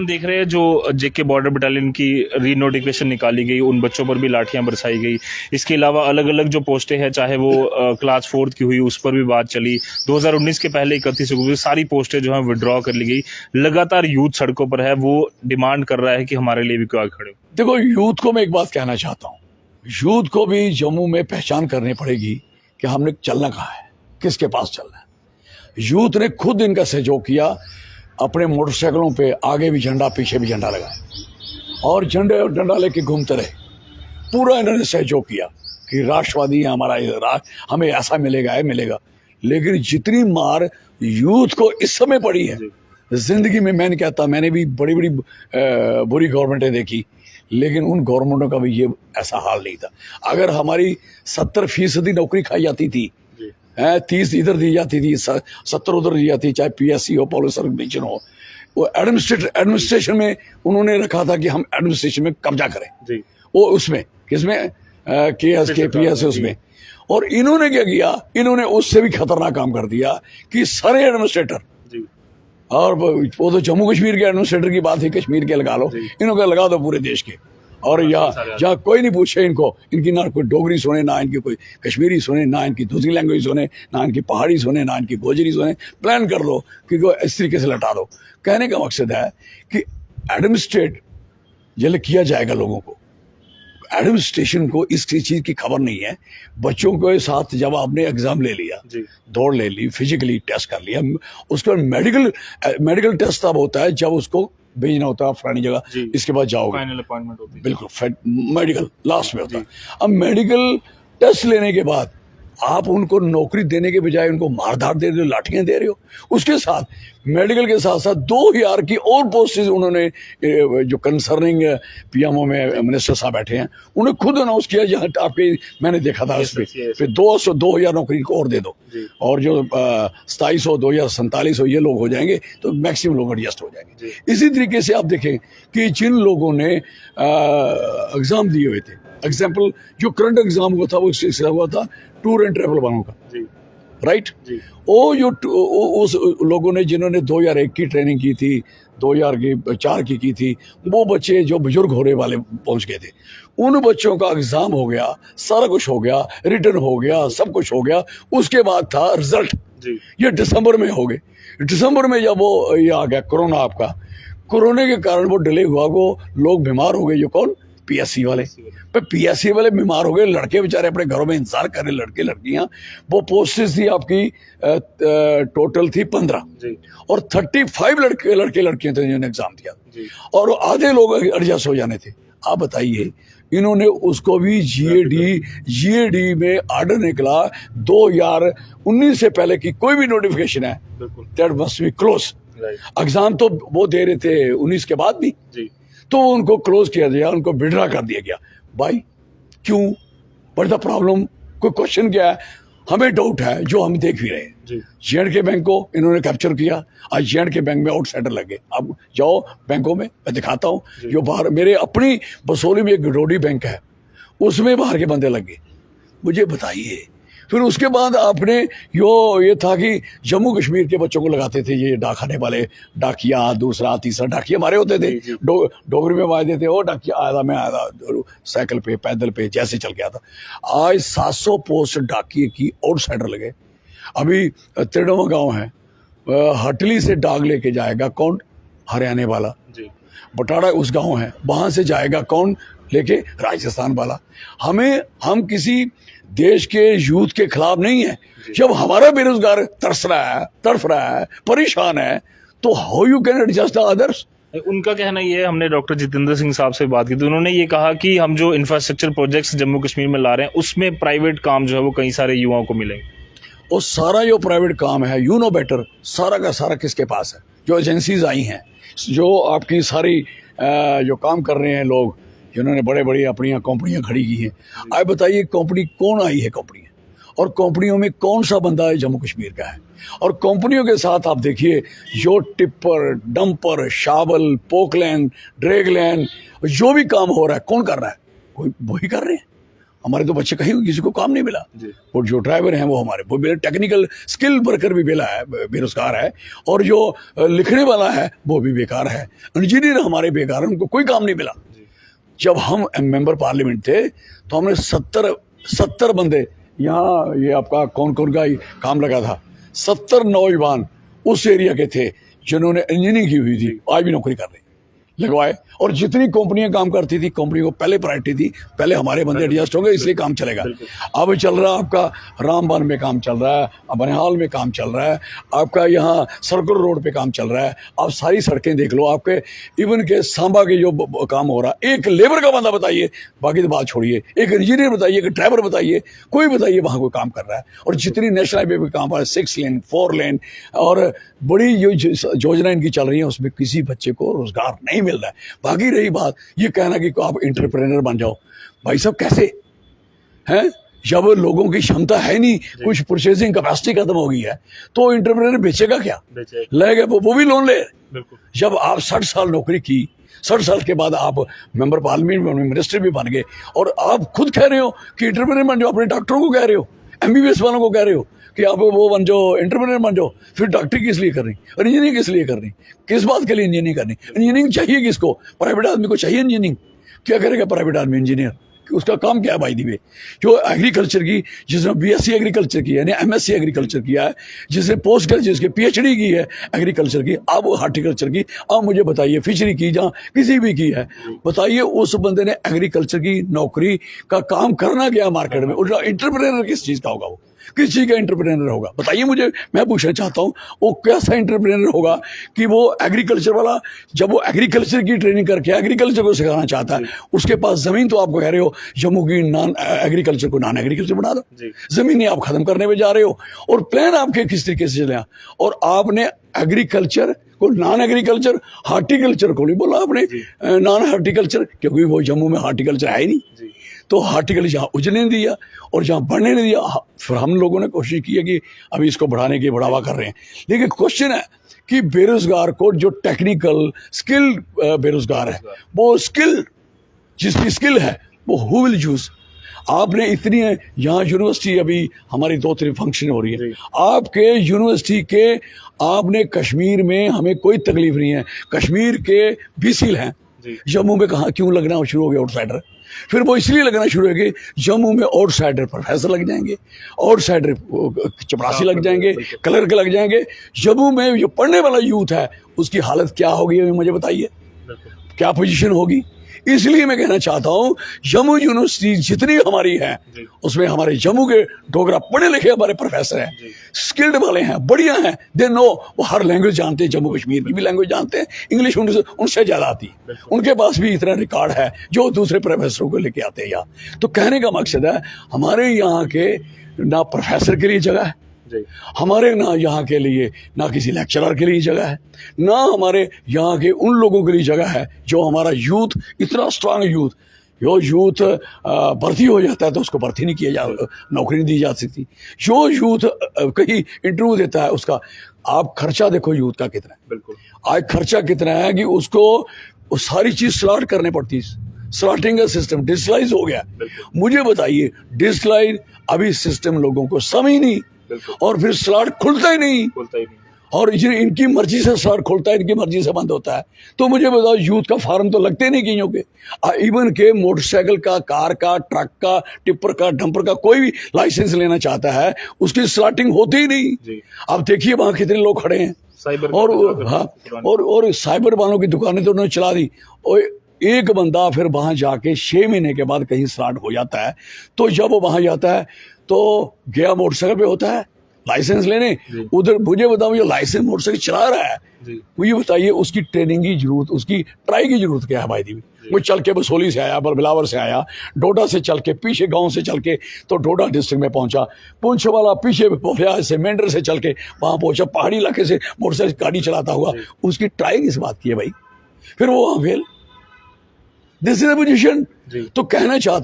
हम देख रहे हैं जो जेके बॉर्डर बटालियन की रीनोटिफिकेशन निकाली गई, उन बच्चों पर भी लाठियां बरसाई गई। इसके अलावा अलग अलग जो पोस्टें हैं, चाहे वो क्लास 4th की हुई, उस पर भी बात चली। 2019 के पहले 31 अक्टूबर सारी पोस्टें जो हैं विड्रॉ कर ली गई। लगातार यूथ सड़कों पर है, वो डिमांड कर रहा है कि हमारे लिए भी क्यों आगे खड़े हो। देखो, यूथ को मैं एक बात कहना चाहता हूँ, यूथ को भी जम्मू में पहचान करनी पड़ेगी कि हमने चलना कहाँ है, किसके पास चलना है। यूथ ने खुद इनका सहयोग किया, अपने मोटरसाइकिलों पे आगे भी झंडा पीछे भी झंडा लगाया और झंडे और डंडा लेके घूमते रहे। पूरा इन्होंने सहयोग किया कि राष्ट्रवादी है हमारा, हमें ऐसा मिलेगा, है मिलेगा। लेकिन जितनी मार यूथ को इस समय पड़ी है जिंदगी में, मैं नहीं कहता, मैंने भी बड़ी बड़ी बुरी गवर्नमेंटें देखी, लेकिन उन गवर्नमेंटों का भी ये ऐसा हाल नहीं था। अगर हमारी 70% नौकरी खाई जाती थी, 30 इधर दी जाती थी, 70 उधर दी जाती, चाहे पीएससी हो, पुलिस सर्विस हो, वो एडमिनिस्ट्रेशन में उन्होंने रखा था कि हम एडमिनिस्ट्रेशन में कब्जा करें, वो उसमें किसमें KPS उसमें। और इन्होंने क्या किया, इन्होंने उससे भी खतरनाक काम कर दिया कि सारे एडमिनिस्ट्रेटर, और वो तो जम्मू कश्मीर के एडमिनिस्ट्रेटर की बात है, कश्मीर के लगा लो, इनको लगा दो पूरे देश के। और जहाँ कोई नहीं पूछे इनको, इनकी ना कोई डोगरी सुने, ना इनकी कोई कश्मीरी सुने, ना इनकी दूसरी लैंग्वेज सुने, ना इनकी पहाड़ी सुने, ना इनकी गोजरी सुने, प्लान कर दो कि इस तरीके से लटा दो। कहने का मकसद है कि एडमिनिस्ट्रेट जल्द किया जाएगा लोगों को। एडमिनिस्ट्रेशन को इस चीज की खबर नहीं है। बच्चों के साथ जब आपने एग्जाम ले लिया, दौड़ ले ली, फिजिकली टेस्ट कर लिया, उसके बाद मेडिकल टेस्ट तब होता है जब उसको भेजना होता है फलानी जगह, इसके बाद जाओगे, फाइनल अपॉइंटमेंट होती है, बिल्कुल मेडिकल लास्ट में होता है। अब मेडिकल टेस्ट लेने के बाद आप उनको नौकरी देने के बजाय उनको मारधार दे रहे हो, लाठियां दे रहे हो। उसके साथ मेडिकल के साथ साथ 2000 की और पोस्ट उन्होंने, जो कंसर्निंग पीएमओ में मिनिस्टर साहब बैठे हैं, उन्हें खुद अनाउंस किया, जहाँ आपके मैंने देखा था उस पर, फिर 2000 नौकरी को और दे दो, और जो 2700 2047 ये लोग हो जाएंगे तो मैक्सिमम लोग एडजस्ट हो जाएंगे। इसी तरीके से आप देखें कि जिन लोगों ने एग्जाम दिए हुए थे, एग्जाम्पल जो करंट एग्जाम हुआ था, वो सिलसिला हुआ था टूर एंड ट्रेवल वालों का, राइट। वो जो उस लोगों ने जिन्होंने 2001 की ट्रेनिंग की थी, 2004 की थी, वो बच्चे जो बुजुर्ग होने वाले पहुंच गए थे, उन बच्चों का एग्जाम हो गया, सारा कुछ हो गया, रिटर्न हो गया, सब कुछ हो गया। उसके बाद था रिजल्ट, ये दिसंबर में हो गए। दिसंबर में जब वो ये आ गया कोरोना, आपका कोरोना के कारण वो डिले हुआ, वो लोग बीमार हो गए। ये कौन? पीएससी वाले। पीएससी वाले बीमार हो गए, लड़के बेचारे अपने घरों में इंतजार कर रहे, लड़के लड़कियां। वो पोस्टेस थी आपकी टोटल थी 15, और 35 लड़के लड़कियां थे जिन्होंने एग्जाम दिया, और आधे लोग एडजस्ट हो जाने थे। आप बताइए, इन्होंने उसको भी जीएडी में आर्डर निकला 2019 से पहले की कोई भी नोटिफिकेशन है, that must be close. Exam तो वो दे रहे थे 19 के बाद भी, तो उनको क्लोज किया गया, उनको विड्रॉ कर दिया गया। भाई क्यों? बट द प्रॉब्लम, कोई क्वेश्चन क्या है? हमें डाउट है, जो हम देख भी रहे हैं। J&K बैंक को इन्होंने कैप्चर किया, आज J&K बैंक में आउटसाइडर लगे। अब जाओ बैंकों में, मैं दिखाता हूँ, जो बाहर मेरे अपनी बसोली में एक गडोडी बैंक है, उसमें बाहर के बंदे लगे। मुझे बताइए, फिर उसके बाद आपने ये था कि जम्मू कश्मीर के बच्चों को लगाते थे ये डाकखाने वाले, डाकिया, दूसरा तीसरा डाकिया हमारे होते थे, डोगरी में आवाज देते, ओ डाकिया आया था, मैं आया था साइकिल पे, पैदल पे, जैसे चल गया था। आज 700 पोस्ट डाकिए की आउटसाइडर लगे। अभी तिरडवा गांव है, हटली से डाक लेके जाएगा कौन? हरियाणा वाला। बटाड़ा उस गांव है, वहां से जाएगा कौन लेके? राजस्थान वाला। हम किसी देश के यूथ के खिलाफ नहीं है। जब हमारा बेरोजगार तड़फ रहा है, परेशान है, तो how you can adjust the others? उनका कहना ये है, हमने डॉक्टर जितेंद्र सिंह साहब से बात की थी, उन्होंने ये कहा कि हम जो इंफ्रास्ट्रक्चर प्रोजेक्ट्स जम्मू कश्मीर में ला रहे हैं, उसमें प्राइवेट काम जो है वो कई सारे युवाओं को मिलेंगे। और सारा जो प्राइवेट काम है, यू नो बेटर, सारा का सारा किसके पास है? जो एजेंसीज आई हैं, जो आपकी सारी जो काम कर रहे हैं लोग, जिन्होंने बड़े बड़ी अपनी कंपनियां खड़ी की हैं। आप बताइए, कंपनी कौन आई है? कंपनी, और कंपनियों में कौन सा बंदा है जम्मू कश्मीर का है? और कंपनियों के साथ आप देखिए, जो टिप्पर, डंपर, शावल, पोकलैंड, ड्रैगलैंड, जो भी काम हो रहा है, कौन कर रहा है? कोई वही कर रहे हैं। हमारे तो बच्चे कहीं किसी को काम नहीं मिला। जी। और जो ड्राइवर हैं वो हमारे वो मेरे टेक्निकल स्किल वर्कर भी बेला है, बेरोजगार है, और जो लिखने वाला है वो भी बेकार है। इंजीनियर हमारे बेकार हैं, उनको कोई काम नहीं मिला। जब हम मेंबर पार्लियामेंट थे तो हमने 70 बंदे, यहाँ ये आपका कौन कौन का काम लगा था, 70 नौजवान उस एरिया के थे जिन्होंने इंजीनियरिंग की हुई थी, आज भी नौकरी कर रहे लगवाए। और जितनी कंपनियां काम करती थी, कंपनी को पहले प्रायोरिटी थी, पहले हमारे बंदे एडजस्ट हो गए, इसलिए काम चलेगा। अब चल रहा आपका रामबन में काम चल रहा है, बनिहाल में काम चल रहा है, आपका यहाँ सर्कुलर रोड पे काम चल रहा है। आप सारी सड़कें देख लो, आपके इवन के सांबा के जो काम हो रहा है, एक लेबर का बंदा बताइए, बाकी तो बात छोड़िए, एक इंजीनियर बताइए, एक ड्राइवर बताइए, कोई बताइए वहाँ कोई काम कर रहा है। और जितनी नेशनल हाईवे पे काम आ रहा है, 6 लेन 4 लेन और बड़ी योजना इनकी चल रही है, उसमें किसी बच्चे को रोजगार नहीं मिल रहा है। बाकी रही बात ये कहना कि आप एंटरप्रेन्योर बन जाओ, भाई साहब कैसे हैं? जब लोगों की क्षमता है नहीं, कुछ परचेजिंग कैपेसिटी खत्म हो गई है, तो एंटरप्रेन्योर बेचेगा क्या? लेगा वो भी लोन ले। जब आप 60 साल नौकरी की, 60 साल के बाद आप मेंबर पार्लियामेंट में मिनिस्टर भी बन गए, और आप खुद कह रहे हो कि एंटरप्रेन्योर बन जाओ, अपने डॉक्टरों को कह रहे हो, MBBS वालों को कह रहे हो कि आप वो बन जाओ, एंटरप्रेन्योर बन जाओ। फिर डॉक्टरी किस लिए करनी और इंजीनियरिंग किस लिए करनी? किस बात के लिए इंजीनियरिंग करनी? इंजीनियरिंग चाहिए किसको? प्राइवेट आदमी को चाहिए इंजीनियरिंग। क्या करेगा प्राइवेट आदमी इंजीनियर? उसका काम क्या है भाई दी वे? जो एग्रीकल्चर की, जिसने BSc एग्रीकल्चर की है, MSc एग्रीकल्चर किया है, जिसने पोस्ट ग्रेजुएट, जिसके PhD की है एग्रीकल्चर की, अब हार्टिकल्चर की, अब मुझे बताइए फिशरी की, जहाँ किसी भी की है, बताइए उस बंदे ने एग्रीकल्चर की नौकरी का काम करना क्या मार्केट में? और एंटरप्रेन्योर किस चीज़ का होगा? वो किस चीज़ का एंटरप्रेन्योर होगा? बताइए मुझे, मैं पूछना चाहता हूँ वो कैसा एंटरप्रेन्योर होगा कि वो एग्रीकल्चर वाला, जब वो एग्रीकल्चर की ट्रेनिंग करके एग्रीकल्चर को सिखाना चाहता है, उसके पास जमीन, तो आपको कह रहे हो जम्मू की नॉन एग्रीकल्चर को नॉन एग्रीकल्चर बना दो, जमीनें आप खत्म करने में जा रहे हो, और प्लान आपके किस तरीके से चले, और आपने एग्रीकल्चर को नॉन एग्रीकल्चर, हार्टिकल्चर को नहीं बोला आपने नॉन हार्टिकल्चर, क्योंकि वो जम्मू में हार्टिकल्चर है ही नहीं। तो हार्टिकल्चर जहाँ उजने नहीं दिया और जहाँ बढ़ने नहीं दिया, फिर हम लोगों ने कोशिश की है कि अभी इसको बढ़ाने की बढ़ावा कर रहे हैं। लेकिन क्वेश्चन है कि बेरोजगार को, जो टेक्निकल स्किल बेरोजगार है, वो स्किल, जिसकी स्किल है वो हु विल यूज? आपने इतनी यहाँ यूनिवर्सिटी, अभी हमारी 2-3 फंक्शन हो रही है, आपके यूनिवर्सिटी के, आपने कश्मीर में, हमें कोई तकलीफ नहीं है, कश्मीर के 20 सील हैं, जम्मू में कहाँ क्यों लगना शुरू हो गया आउटसाइडर? फिर वो इसलिए लगना शुरू हो गए, जम्मू में आउटसाइडर प्रोफेसर लग जाएंगे, आउटसाइडर चपरासी लग जाएंगे, क्लर्क लग जाएंगे। जम्मू में जो पढ़ने वाला यूथ है उसकी हालत क्या होगी, मुझे बताइए, क्या पोजीशन होगी? इसलिए मैं कहना चाहता हूँ, जम्मू यूनिवर्सिटी जितनी हमारी है, उसमें हमारे जम्मू के डोगरा पढ़े लिखे हमारे प्रोफेसर हैं, स्किल्ड वाले हैं, बढ़िया हैं, दे नो, वो हर लैंग्वेज जानते हैं, जम्मू कश्मीर की भी लैंग्वेज जानते हैं, इंग्लिश उनसे ज़्यादा आती है, उनके पास भी इतना रिकॉर्ड है जो दूसरे प्रोफेसरों को लेके आते हैं यहाँ। तो कहने का मकसद है, हमारे यहाँ के ना प्रोफेसर के लिए जगह है, हमारे ना यहाँ के लिए, ना किसी लेक्चरर के लिए जगह है, ना हमारे यहाँ के उन लोगों के लिए जगह है जो हमारा यूथ, इतना स्ट्रांग यूथ, जो यूथ भर्ती हो जाता है तो उसको भर्ती नहीं किया जा, नौकरी नहीं दी जा सकती। जो यूथ कहीं इंटरव्यू देता है, उसका आप खर्चा देखो यूथ का कितना है। बिल्कुल, आज खर्चा कितना है कि उसको वो सारी चीज स्लॉट करने पड़ती है। स्लॉटिंग का सिस्टम डिजिटलाइज हो गया। मुझे बताइए, डिजिटलाइज अभी सिस्टम लोगों को समझ नहीं, और फिर स्लॉट खुलता ही नहीं, और इनकी मर्जी से स्लॉट खुलता है, इनकी मर्जी से बंद होता है। तो मुझे बताओ, यूथ का फार्म तो लगते नहीं कईयों के, इवन के मोटरसाइकिल का, कार का, ट्रक का, टिप्पर का, डंपर का, कोई भी लाइसेंस लेना चाहता है, उसकी स्लॉटिंग होती ही नहीं। अब देखिए वहां कितने लोग खड़े हैं, और हाँ, और साइबर वालों की दुकानें तो उन्होंने चला दी, और एक बंदा फिर वहां जाके 6 महीने के बाद कहीं स्टार्ट हो जाता है, तो जब वो वहां जाता है तो गया मोटरसाइकिल पे होता है लाइसेंस लेने, उधर मुझे बताओ, ये लाइसेंस मोटरसाइकिल चला रहा है, मुझे बताइए उसकी ट्रेनिंग की जरूरत, उसकी ट्राई की जरूरत क्या है भाई दी? वो चल के बसोली से आया, बिलावर से आया, डोडा से चल के, पीछे गांव से चल के तो डोडा डिस्ट्रिक्ट में पहुंचा, पुंछ वाला पीछे पोफिया से, मेंढर से चल के वहां पहुंचा, पहाड़ी इलाके से मोटरसाइकिल गाड़ी चलाता हुआ, उसकी ट्राई किस बात की है भाई? फिर वो वहां fail, this is the position. तो कहना चाहता